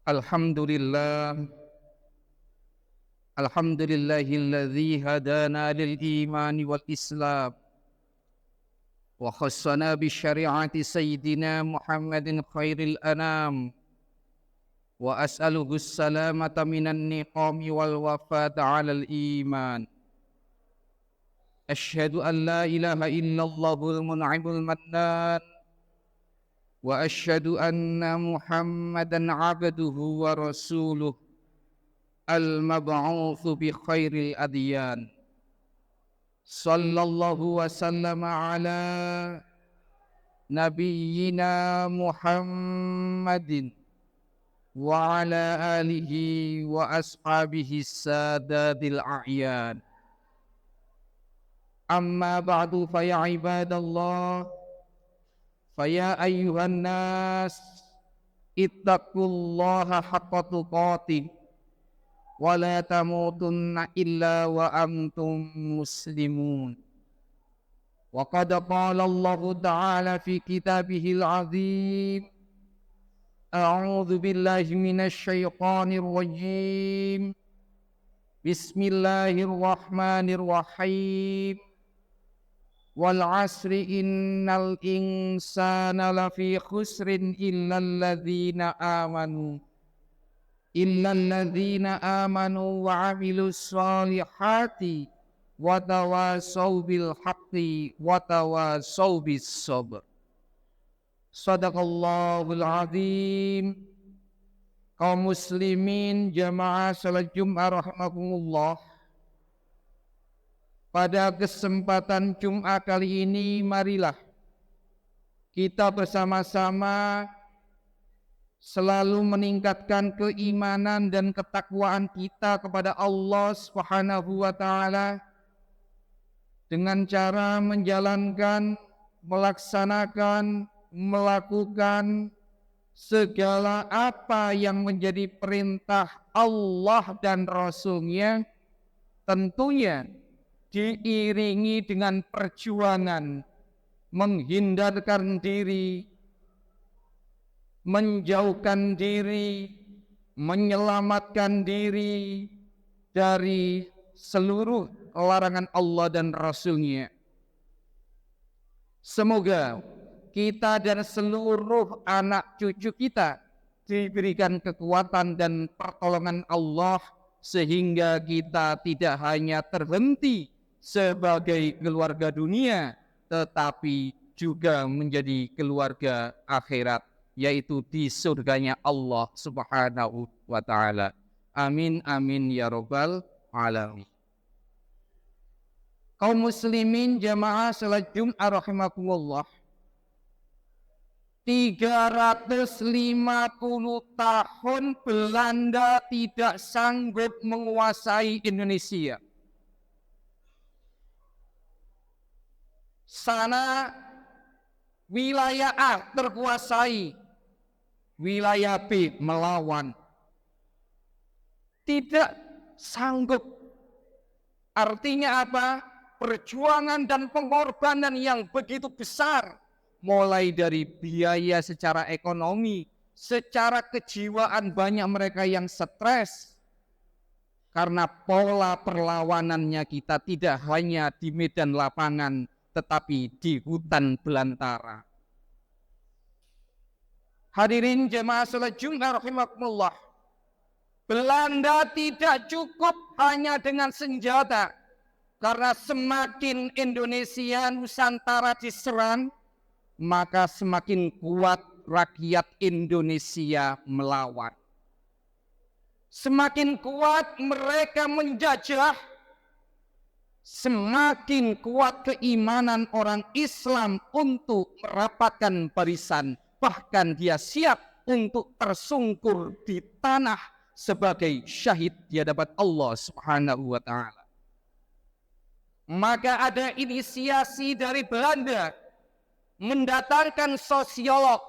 Alhamdulillah, alhamdulillahilladzi hadana lil imani wal islam wa khassana bi syari'ati sayyidina Muhammadin khairil anam wa as'aluhu salamata minan niqami wal wafata 'alal iman. Asyhadu an la ilaha illallahul mun'imul mannan wa asyhadu anna Muhammadan 'abduhu wa rasuluh al-mab'utsu bi khairil adyan. Sallallahu wa sallama ala nabiyyina Muhammadin wa ala alihi wa ashabihi sadatil a'yan. Amma ba'du fa ya ibadallah, fa ya ayyuhan nas ittaqullaha haqqa tuqatih wa la tamutunna illa wa antum muslimun. Wa qad qala Allah ta'ala fi kitabihil azim, a'udzu billahi minasy syaithanir rajim. Bismillahirrahmanirrahim. Wal 'asri innal insana lafi khusrin illal ladzina amanu wa 'amilus shalihati wa tawasaw bil haqqi wa tawasaw bis sabr. Shadaqallahul azim. Kaum muslimin jamaah salat Jumat rahimakumullah. Pada kesempatan Jumat kali ini marilah kita bersama-sama selalu meningkatkan keimanan dan ketakwaan kita kepada Allah Subhanahu wa taala dengan cara menjalankan, melaksanakan, melakukan segala apa yang menjadi perintah Allah dan Rasul-Nya, tentunya diiringi dengan perjuangan menghindarkan diri, menjauhkan diri, menyelamatkan diri dari seluruh larangan Allah dan Rasul-Nya. Semoga kita dan seluruh anak cucu kita diberikan kekuatan dan pertolongan Allah sehingga kita tidak hanya terhenti sebagai keluarga dunia tetapi juga menjadi keluarga akhirat, yaitu di surganya Allah Subhanahu wa ta'ala. Amin amin ya rabbal alamin. Kaum muslimin jamaah salat Jumat rahimakumullah. 350 tahun Belanda tidak sanggup menguasai Indonesia. Sana wilayah A terkuasai, wilayah B melawan. Tidak sanggup. Artinya apa? Perjuangan dan pengorbanan yang begitu besar. Mulai dari biaya secara ekonomi, secara kejiwaan banyak mereka yang stres. Karena pola perlawanannya kita tidak hanya di medan lapangan, tetapi di hutan belantara. Hadirin jemaah salat Jumat rahimakumullah. Belanda tidak cukup hanya dengan senjata. Karena semakin Indonesia Nusantara diserang, maka semakin kuat rakyat Indonesia melawan. Semakin kuat mereka menjajah, semakin kuat keimanan orang Islam untuk merapatkan barisan. Bahkan dia siap untuk tersungkur di tanah sebagai syahid di hadapan Allah Subhanahu wa ta'ala. Maka ada inisiasi dari Belanda mendatangkan sosiolog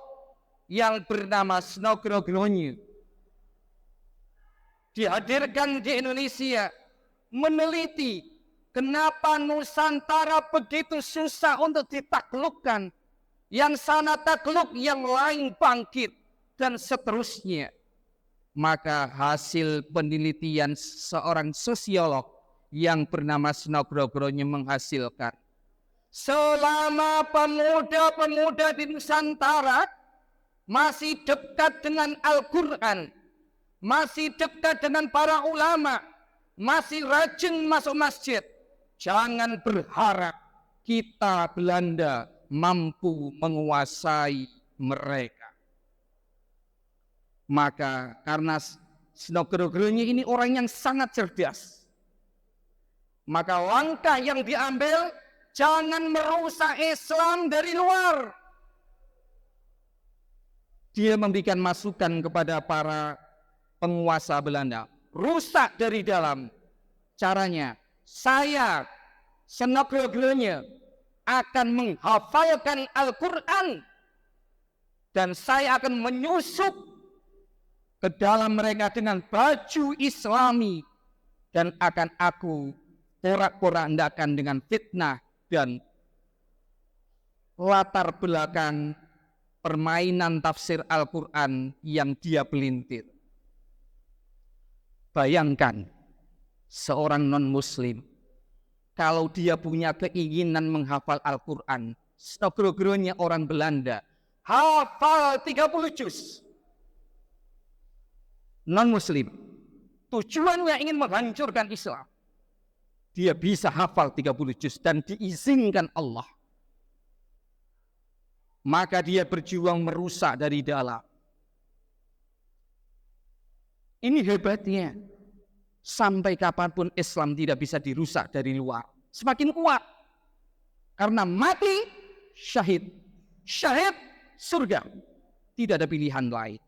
yang bernama Snogrogronje. Dihadirkan di Indonesia, meneliti kenapa Nusantara begitu susah untuk ditaklukkan. Yang sana takluk, yang lain bangkit, dan seterusnya. Maka hasil penelitian seorang sosiolog yang bernama Snogrogronye menghasilkan, selama pemuda-pemuda di Nusantara masih dekat dengan Al-Quran, masih dekat dengan para ulama, masih rajin masuk masjid, jangan berharap kita Belanda mampu menguasai mereka. Maka karena Snogrogronye ini orang yang sangat cerdas, maka langkah yang diambil, jangan merusak Islam dari luar. Dia memberikan masukan kepada para penguasa Belanda, rusak dari dalam. Caranya, saya Snogrogronye akan menghafalkan Al-Quran dan saya akan menyusup ke dalam mereka dengan baju Islami dan akan aku porak-porandakan dengan fitnah dan latar belakang permainan tafsir Al-Quran yang dia pelintir. Bayangkan seorang non-muslim kalau dia punya keinginan menghafal Al-Quran. Snogrogronye orang Belanda hafal 30 juz. Non-muslim, tujuannya ingin menghancurkan Islam, dia bisa hafal 30 juz dan diizinkan Allah. Maka dia berjuang merusak dari dalam. Ini hebatnya. Sampai kapanpun Islam tidak bisa dirusak dari luar. Semakin kuat. Karena mati, syahid. Syahid, surga. Tidak ada pilihan lain.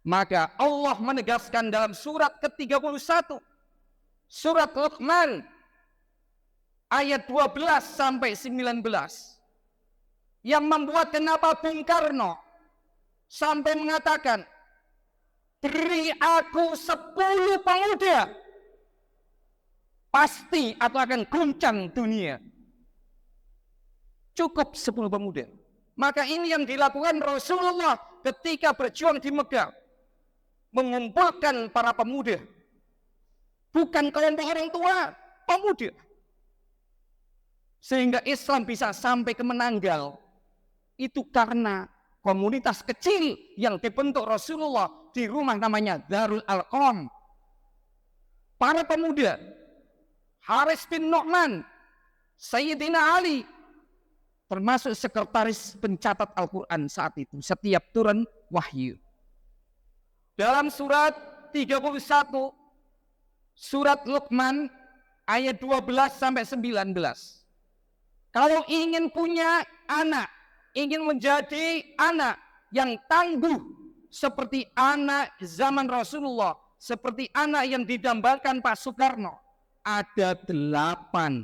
Maka Allah menegaskan dalam surat ke-31. Surat Luqman. Ayat 12 sampai 19. Yang membuat kenapa Bung Karno sampai mengatakan, beri aku 10 pemuda, pasti aku akan guncang dunia. Cukup 10 pemuda. Maka ini yang dilakukan Rasulullah ketika berjuang di Mekah. Mengumpulkan para pemuda. Bukan kelompok orang tua, pemuda. Sehingga Islam bisa sampai ke Menanggal. Itu karena komunitas kecil yang dibentuk Rasulullah di rumah namanya Darul Arqam. Para pemuda, Haris bin Nu'man, Sayyidina Ali, termasuk sekretaris pencatat Al-Quran saat itu, setiap turun wahyu. Dalam surat 31, surat Luqman, ayat 12 sampai 19. Kalau ingin punya anak, ingin menjadi anak yang tangguh seperti anak zaman Rasulullah, seperti anak yang didambakan Pak Soekarno, ada 8.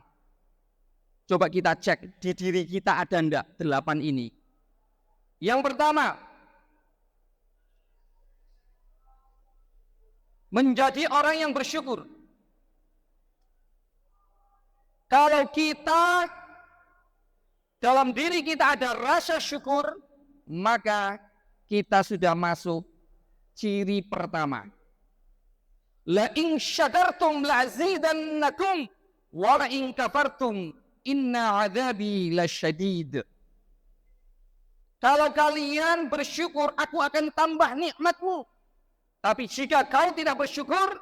Coba kita cek di diri kita ada enggak 8 ini. Yang pertama, menjadi orang yang bersyukur. Kalau kita dalam diri kita ada rasa syukur, maka kita sudah masuk ciri pertama. La in syakartum la'azidannakum wa la in kafartum inna 'adzabi lasyadid. Kalau kalian bersyukur, aku akan tambah nikmatmu. Tapi jika kau tidak bersyukur,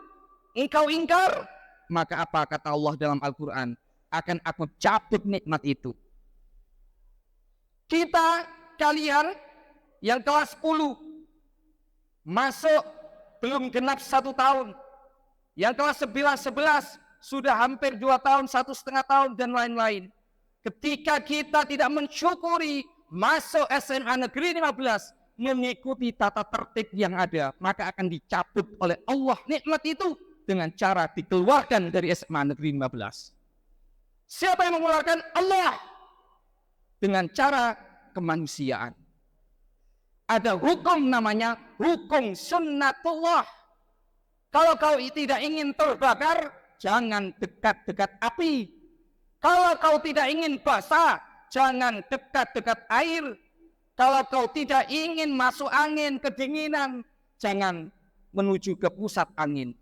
engkau ingkar, maka apa kata Allah dalam Al-Quran? Akan aku cabut nikmat itu. Kita, kalian yang kelas 10, masuk belum genap 1 tahun. Yang kelas 11 sudah hampir 2 tahun, 1,5 tahun, dan lain-lain. Ketika kita tidak mensyukuri masuk SMA Negeri 15, mengikuti tata tertib yang ada, maka akan dicabut oleh Allah nikmat itu dengan cara dikeluarkan dari SMA Negeri 15. Siapa yang mengeluarkan? Allah. Dengan cara kemanusiaan. Ada hukum namanya hukum sunnatullah. Kalau kau tidak ingin terbakar, jangan dekat-dekat api. Kalau kau tidak ingin basah, jangan dekat-dekat air. Kalau kau tidak ingin masuk angin, kedinginan, jangan menuju ke pusat angin.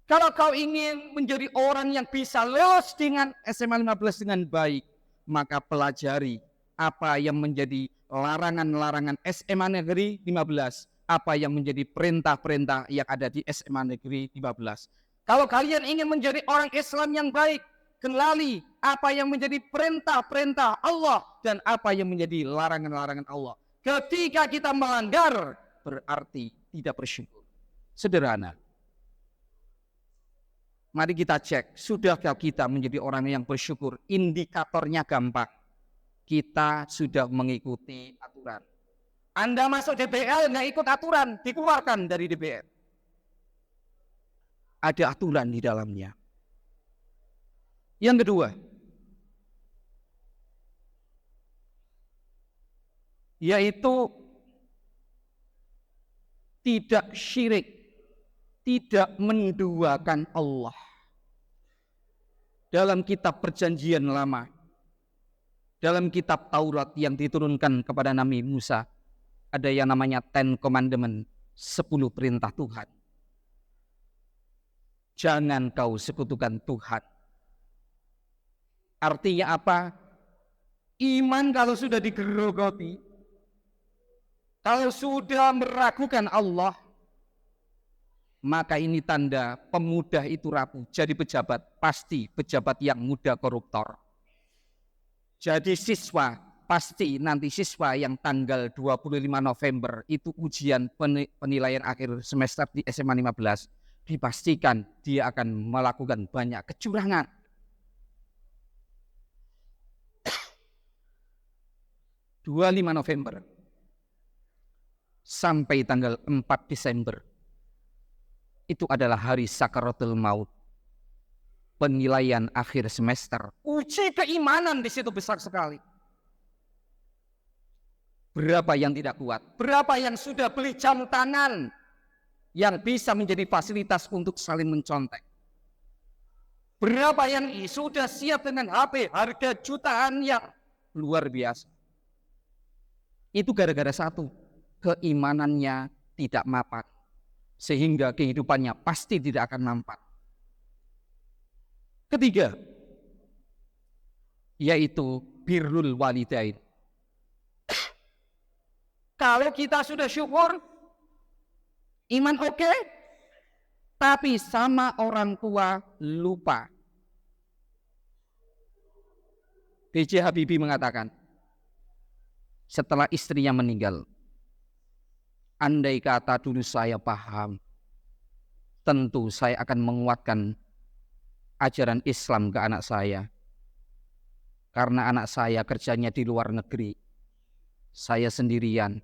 Kalau kau ingin menjadi orang yang bisa lulus dengan SMA 15 dengan baik, maka pelajari apa yang menjadi larangan-larangan SMA Negeri 15, apa yang menjadi perintah-perintah yang ada di SMA Negeri 15. Kalau kalian ingin menjadi orang Islam yang baik, kenali apa yang menjadi perintah-perintah Allah dan apa yang menjadi larangan-larangan Allah. Ketika kita melanggar, berarti tidak bersyukur. Sederhana. Mari kita cek, sudahkah kita menjadi orang yang bersyukur? Indikatornya gampang. Kita sudah mengikuti aturan. Anda masuk DPR nggak ikut aturan, dikeluarkan dari DPR. Ada aturan di dalamnya. Yang kedua, yaitu tidak syirik, tidak menduakan Allah. Dalam kitab Perjanjian Lama, dalam kitab Taurat yang diturunkan kepada Nabi Musa, ada yang namanya Ten Commandment, 10 perintah Tuhan. Jangan kau sekutukan Tuhan. Artinya apa? Iman kalau sudah digerogoti, kalau sudah meragukan Allah, maka ini tanda pemuda itu rapuh. Jadi pejabat, pasti pejabat yang muda koruptor. Jadi siswa, pasti nanti siswa yang tanggal 25 November itu ujian penilaian akhir semester di SMA 15, dipastikan dia akan melakukan banyak kecurangan. (25 November sampai tanggal 4 Desember itu adalah hari sakaratul maut, penilaian akhir semester. Uji keimanan di situ besar sekali. Berapa yang tidak kuat? Berapa yang sudah beli jam tangan yang bisa menjadi fasilitas untuk saling mencontek? Berapa yang sudah siap dengan HP harga jutaan yang luar biasa? Itu gara-gara satu, keimanannya tidak mapan. Sehingga kehidupannya pasti tidak akan nampak. Ketiga, yaitu birrul walidain. Kalau kita sudah syukur, iman oke, tapi sama orang tua lupa. B.J. Habibie mengatakan, setelah istrinya meninggal, andai kata dulu saya paham, tentu saya akan menguatkan ajaran Islam ke anak saya. Karena anak saya kerjanya di luar negeri. Saya sendirian.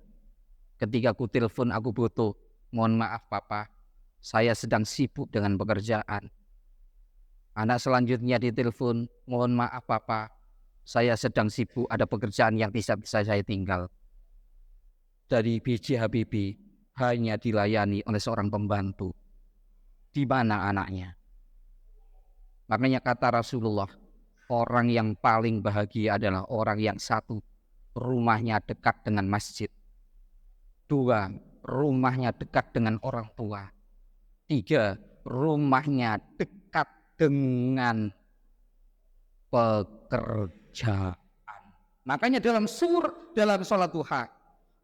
Ketika aku telepon aku butuh, mohon maaf papa, saya sedang sibuk dengan pekerjaan. Anak selanjutnya ditelepon, mohon maaf papa, saya sedang sibuk, ada pekerjaan yang bisa saya tinggal. Dari B.J. Habibie hanya dilayani oleh seorang pembantu. Di mana anaknya? Makanya kata Rasulullah, orang yang paling bahagia adalah orang yang satu, rumahnya dekat dengan masjid. 2, rumahnya dekat dengan orang tua. 3, rumahnya dekat dengan pekerjaan. Makanya dalam sholat duha,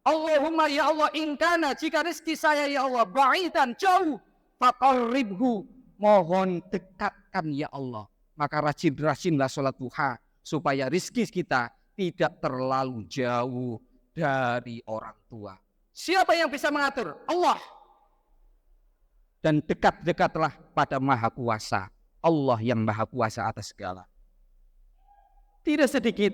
Allahumma ya Allah ingkana, jika rezeki saya ya Allah ba'idan jauh, faqarribhu, mohon dekatkan ya Allah. Maka rajin-rajinlah sholat duha supaya rezeki kita tidak terlalu jauh dari orang tua. Siapa yang bisa mengatur? Allah. Dan dekat-dekatlah pada Maha Kuasa, Allah yang Maha Kuasa atas segala. Tidak sedikit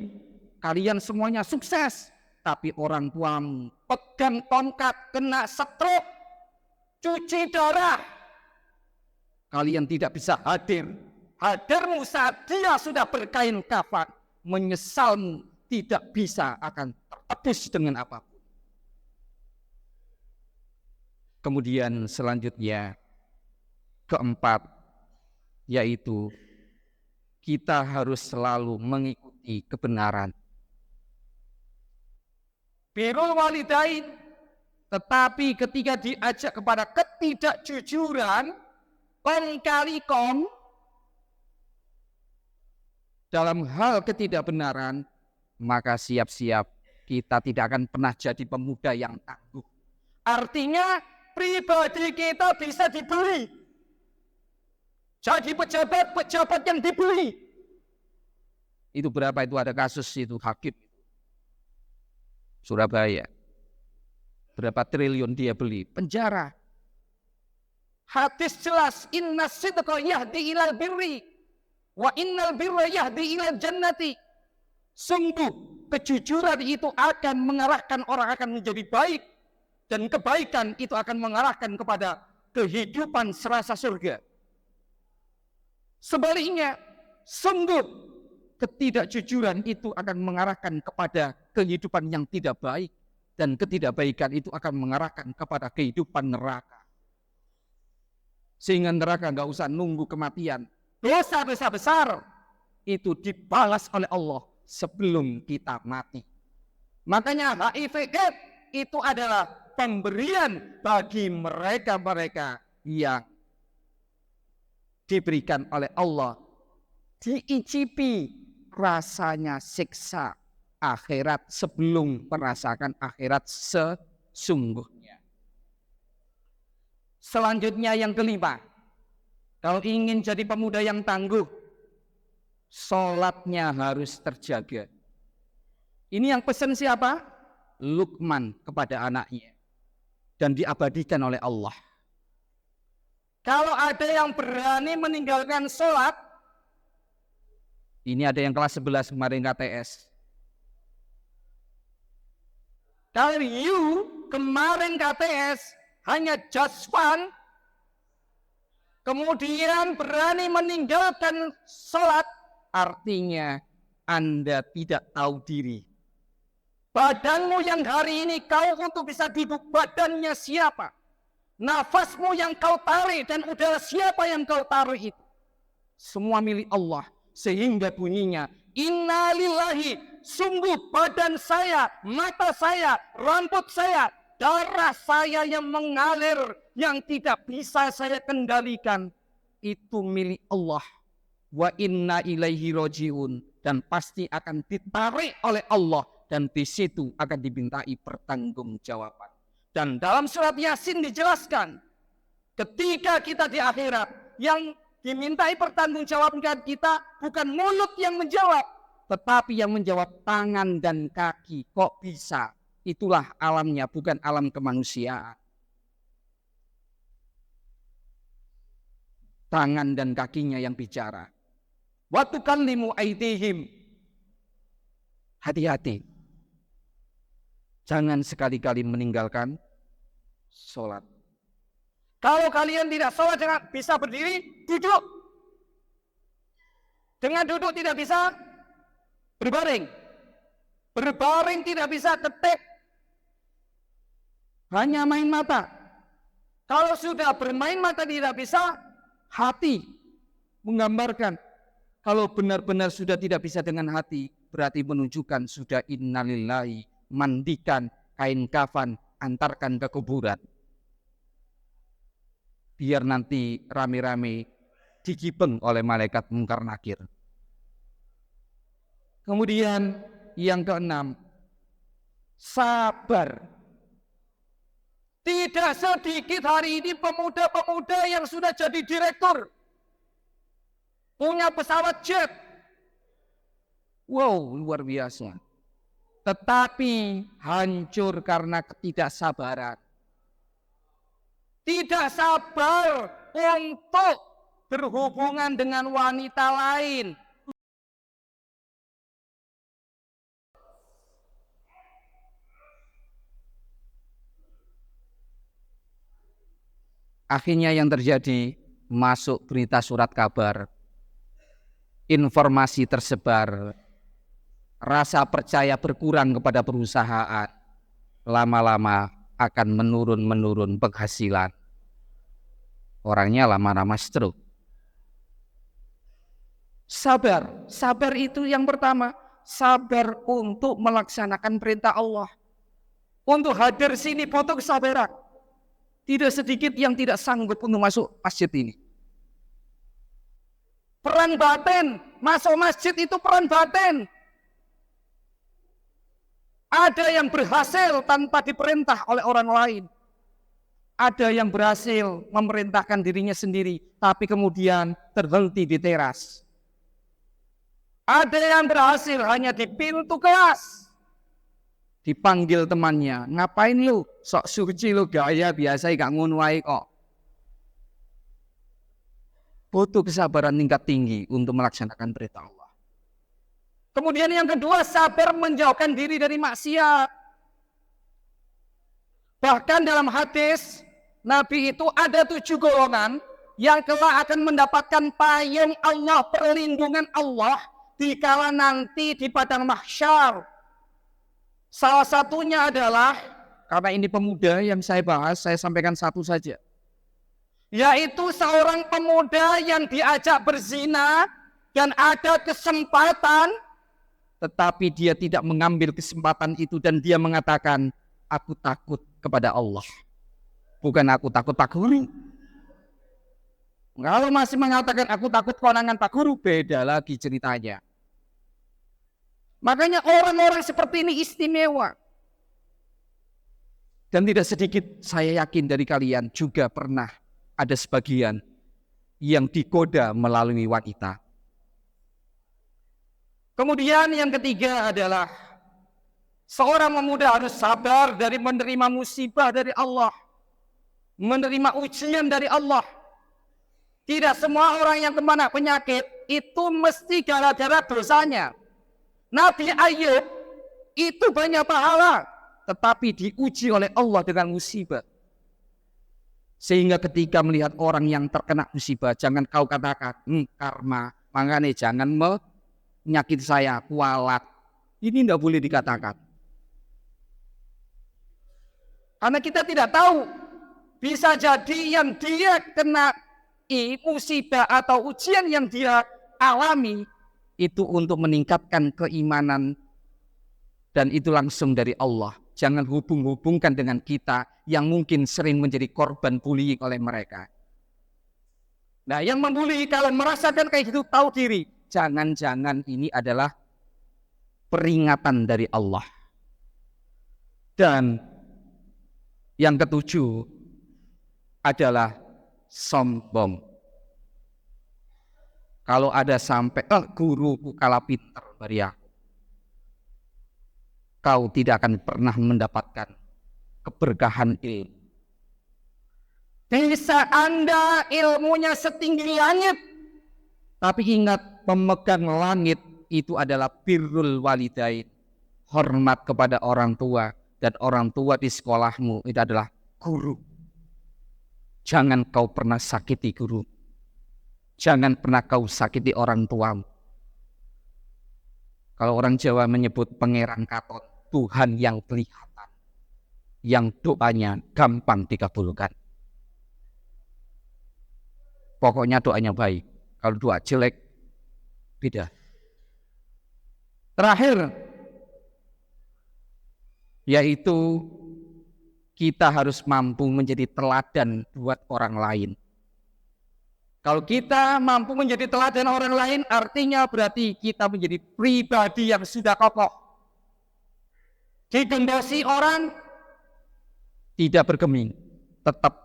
kalian semuanya sukses, tapi orang tuamu pegang tongkat, kena stroke, cuci darah. Kalian tidak bisa hadir. Hadirmu saat dia sudah berkain kafan, menyesalmu tidak bisa akan tertebus dengan apapun. Kemudian selanjutnya, keempat, yaitu kita harus selalu mengikuti kebenaran. Birrul walidain, Tetapi ketika diajak kepada ketidakjujuran, kali kom dalam hal ketidakbenaran, maka siap-siap kita tidak akan pernah jadi pemuda yang tangguh. Artinya pribadi kita bisa dibeli. Jadi pejabat yang dibeli. Itu berapa itu ada kasus itu hakim Surabaya. Berapa triliun dia beli? Penjara. Hadis jelas, inna sidqa yahdi ilal birri wa innal birra yahdi ilal jannati. Sungguh kejujuran itu akan mengarahkan orang akan menjadi baik, dan kebaikan itu akan mengarahkan kepada kehidupan serasa surga. Sebaliknya, sungguh ketidakjujuran itu akan mengarahkan kepada kehidupan yang tidak baik, dan ketidakbaikan itu akan mengarahkan kepada kehidupan neraka. Sehingga neraka nggak usah nunggu kematian. Dosa-dosa besar itu dibalas oleh Allah sebelum kita mati. Makanya HIV/AIDS itu adalah pemberian bagi mereka-mereka yang diberikan oleh Allah, diicipi rasanya siksa akhirat sebelum merasakan akhirat sesungguhnya. Selanjutnya yang kelima, kalau ingin jadi pemuda yang tangguh, sholatnya harus terjaga. Ini yang pesan siapa? Luqman kepada anaknya, dan diabadikan oleh Allah. Kalau ada yang berani meninggalkan sholat, ini ada yang kelas 11 kemarin KTS. Kalau you kemarin KTS hanya just fun, kemudian berani meninggalkan sholat, artinya Anda tidak tahu diri. Badanmu yang hari ini kau untuk bisa duduk, badannya siapa? Nafasmu yang kau tarik dan udara siapa yang kau taruh itu? Semua milik Allah. Sehingga bunyinya, innalillahi, sungguh badan saya, mata saya, rambut saya, darah saya yang mengalir, yang tidak bisa saya kendalikan, itu milik Allah. Wa inna ilaihi rojiun, dan pasti akan ditarik oleh Allah, dan di situ akan dimintai pertanggungjawaban. Dan dalam surat Yasin dijelaskan, ketika kita di akhirat, yang dimintai pertanggungjawaban kita bukan mulut yang menjawab, tetapi yang menjawab tangan dan kaki. Kok bisa? Itulah alamnya, bukan alam kemanusiaan. Tangan dan kakinya yang bicara. Wa tukallimu aydihim. Hati-hati. Jangan sekali-kali meninggalkan sholat. Kalau kalian tidak sholat, jangan bisa berdiri, duduk. Dengan duduk tidak bisa berbaring. Berbaring tidak bisa ketik. Hanya main mata. Kalau sudah bermain mata tidak bisa, hati menggambarkan. Kalau benar-benar sudah tidak bisa dengan hati, berarti menunjukkan sudah innalillahi, mandikan kain kafan, antarkan ke kuburan. Biar nanti rame-rame digibeng oleh malaikat mungkar nakir. Kemudian yang keenam, sabar. Tidak sedikit hari ini pemuda-pemuda yang sudah jadi direktur, punya pesawat jet. Wow, luar biasa. Tetapi hancur karena ketidaksabaran. Tidak sabar untuk berhubungan dengan wanita lain. Akhirnya yang terjadi, masuk berita surat kabar, informasi tersebar, rasa percaya berkurang kepada perusahaan, lama-lama akan menurun penghasilan. Orangnya lama-lama stroke. Sabar itu yang pertama, sabar untuk melaksanakan perintah Allah. untuk hadir sini butuh kesabaran. Tidak sedikit yang tidak sanggup untuk masuk masjid ini. Perang batin, masuk masjid itu perang batin. Ada yang berhasil tanpa diperintah oleh orang lain. Ada yang berhasil memerintahkan dirinya sendiri, tapi kemudian terhenti di teras. Ada yang berhasil hanya di pintu kelas. Dipanggil temannya, ngapain lu? Sok suci lu, gaya biasa gak ngono wae kok. Butuh kesabaran tingkat tinggi untuk melaksanakan perintah Allah. Kemudian yang kedua, sabar menjauhkan diri dari maksiat. Bahkan dalam hadis Nabi itu ada 7 golongan yang kelak akan mendapatkan payung Allah, perlindungan Allah dikala nanti di padang mahsyar. Salah satunya adalah, karena ini pemuda yang saya bahas, saya sampaikan satu saja. Yaitu seorang pemuda yang diajak berzina dan ada kesempatan, tetapi dia tidak mengambil kesempatan itu dan dia mengatakan, aku takut kepada Allah. Bukan aku takut Pak Guru. Kalau masih mengatakan aku takut konangan Pak Guru, beda lagi ceritanya. Makanya orang-orang seperti ini istimewa. Dan tidak sedikit saya yakin dari kalian juga pernah ada sebagian yang digoda melalui wanita. Kemudian yang ketiga adalah seorang pemuda harus sabar dari menerima musibah dari Allah. Menerima ujian dari Allah. Tidak semua orang yang kena penyakit itu mesti gara-gara dosanya. Nabi Ayub itu banyak pahala, tetapi diuji oleh Allah dengan musibah. Sehingga ketika melihat orang yang terkena musibah, jangan kau katakan, karma, makanya jangan menyakiti saya, kualat. Ini tidak boleh dikatakan. Karena kita tidak tahu. Bisa jadi yang dia kena musibah atau ujian yang dia alami itu untuk meningkatkan keimanan dan itu langsung dari Allah. Jangan hubung-hubungkan dengan kita yang mungkin sering menjadi korban bullying oleh mereka. Nah, yang membuli kalian merasakan kayak gitu, tahu diri. Jangan-jangan ini adalah peringatan dari Allah. Dan yang ketujuh adalah sombong. Kalau ada sampai guruku kalah pintar dari aku, kau tidak akan pernah mendapatkan keberkahan ilmu. Bisa Anda ilmunya setinggi langit, tapi ingat pemegang langit itu adalah birrul walidain, hormat kepada orang tua, dan orang tua di sekolahmu itu adalah guru. Jangan kau pernah sakiti guru. Jangan pernah kau sakiti orang tuamu. Kalau orang Jawa menyebut pangeran katon, Tuhan yang kelihatan, yang doanya gampang dikabulkan. Pokoknya doanya baik. Kalau doa jelek, beda. Terakhir, yaitu kita harus mampu menjadi teladan buat orang lain. Kalau kita mampu menjadi teladan orang lain, artinya berarti kita menjadi pribadi yang sudah kokoh. Digendasi orang, tidak bergeming, tetap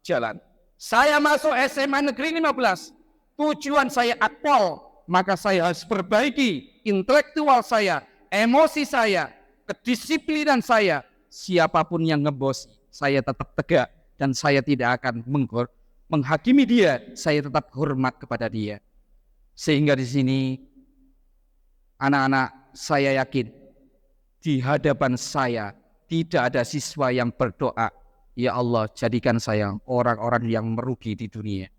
jalan. Saya masuk SMA Negeri 15, tujuan saya akpol, maka saya harus perbaiki intelektual saya, emosi saya, kedisiplinan saya. Siapapun yang ngebosi, saya tetap tegak dan saya tidak akan menghakimi dia, saya tetap hormat kepada dia. Sehingga di sini anak-anak, saya yakin di hadapan saya tidak ada siswa yang berdoa, ya Allah jadikan saya orang-orang yang merugi di dunia.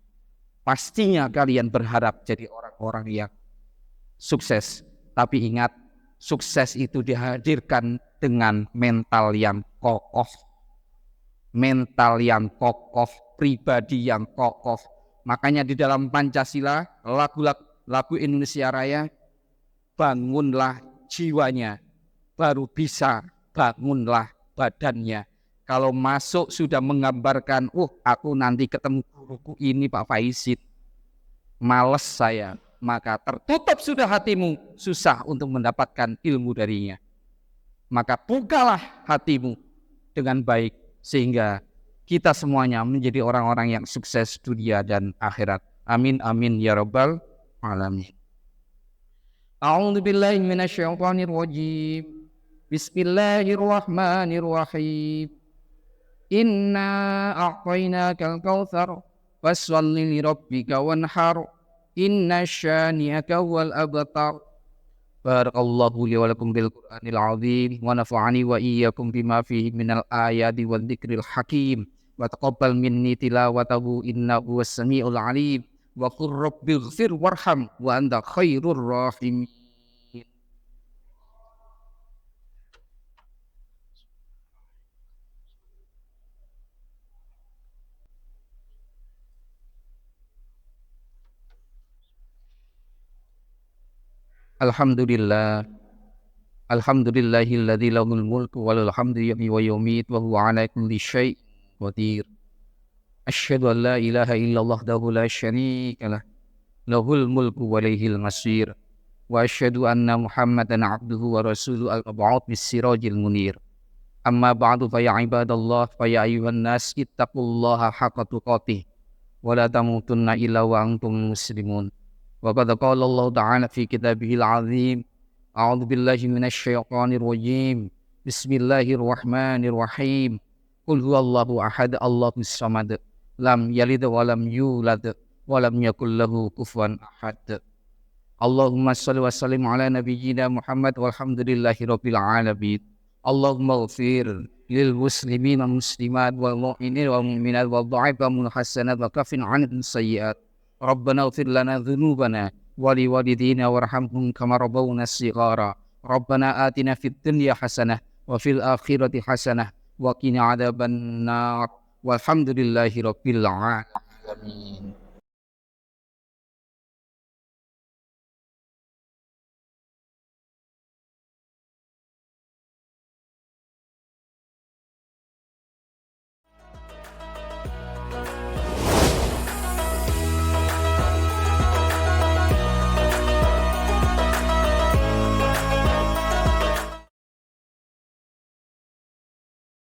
Pastinya kalian berharap jadi orang-orang yang sukses, tapi ingat, sukses itu dihadirkan dengan mental yang kokoh. Mental yang kokoh, pribadi yang kokoh. Makanya di dalam Pancasila, lagu Indonesia Raya, bangunlah jiwanya, baru bisa bangunlah badannya. Kalau masuk sudah menggambarkan, aku nanti ketemu guruku ini Pak Faizid, males saya, maka tertutup sudah hatimu, susah untuk mendapatkan ilmu darinya. Maka bukalah hatimu dengan baik, sehingga kita semuanya menjadi orang-orang yang sukses dunia dan akhirat. Amin amin ya rabbal alamin. A'udzu billahi minasyaitonir rajim. Bismillahirrahmanirrahim. Inna a'tainakal kautsar fasholli li rabbika wanhar. Inna syani'aka wal abtar. Barakallahu li wa lakum bil Qur'anil azim wa nafa'ani wa iyyakum bima fihi minal ayati wadh dzikril hakim wa taqabbal minni tilawatahu innahu was-sami'ul alim wa qur rabbighfir warham wa anta khairur rahimin. Alhamdulillah. Alhamdulillahilladzi lahul mulku wa lahul hamdu yuhyi wa yumiit wa huwa ala kulli syai'in qadir. Asyhadu an la ilaha illallah wahdahu la syarika lah. Lahul mulku wa ilaihil masir. Wa asyhadu anna Muhammadan abduhu wa rasuluhu al-mab'uts bis-sirajil munir. Amma ba'du fa ya ibadallah fa ya ayyuhan nas ittaqullaha haqqa tuqatih wa la tamutunna illa wa antum muslimun. Wa qad qala Allah ta'ala fi kitabihil azim. A'udzu billahi minasy syaithanir rajim. Bismillahirrahmanirrahim. Qul huwallahu ahad, Allahus samad. Lam yalid wa lam yulad wa lam yakul lahu kufuwan ahad. Allahumma shalli wa sallim ala nabiyyina Muhammad walhamdulillahi rabbil alamin. Allahumma ighfir lil muslimin wal muslimat wal mu'minin wal mu'minat wal dha'ifa wal hasanat wa kafin 'anhum sayyi'at. Rabbana ighfir lana dhunubana wa liwalidina warhamhum kama rabbawna shighara. Rabbana atina fid dunya hasanah wa fil akhirati hasanah wa qina adzabannar. Walhamdulillahi rabbil alamin.